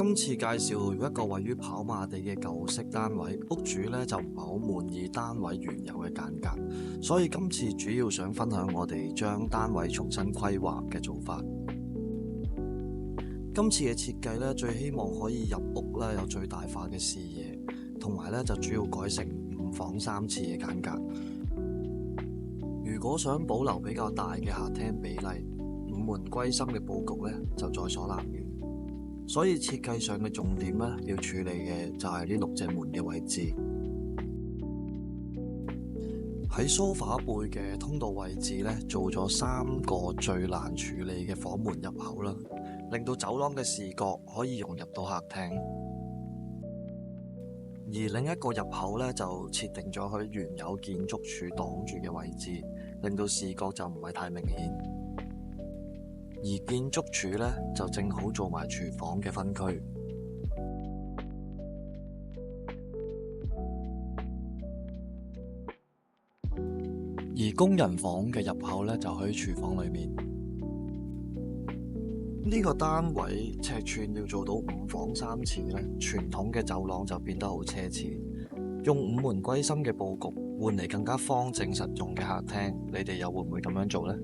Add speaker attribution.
Speaker 1: 今次介紹一個位於跑馬地嘅舊式單位，屋主呢就唔係好滿意單位原有嘅間隔，所以今次主要想分享我哋將單位重新規劃嘅做法。今次嘅設計呢，最希望可以入屋呢有最大化嘅視野，同埋呢就主要改成5房3廁嘅間隔。如果想保留比較大嘅客廳比例，五門歸心嘅佈局呢就在所難免。所以設計上嘅重點呢，要處理嘅就係呢6隻門嘅位置。喺梳化背嘅通道位置呢，做咗3個最難處理嘅房門入口啦，令到走廊嘅視覺可以融入到客廳。而另一個入口呢，就設定咗喺原有建築柱擋住嘅位置，令到視覺就唔係太明顯。而建築柱呢，就正好做埋廚房嘅分區。而工人房嘅入口呢，就喺廚房裏面。呢個單位尺寸要做到5房3廁呢，傳統嘅走廊就變得好奢侈。用5門歸心嘅佈局，換嚟更加方正實用嘅客廳，你哋又會唔會咁樣做呢？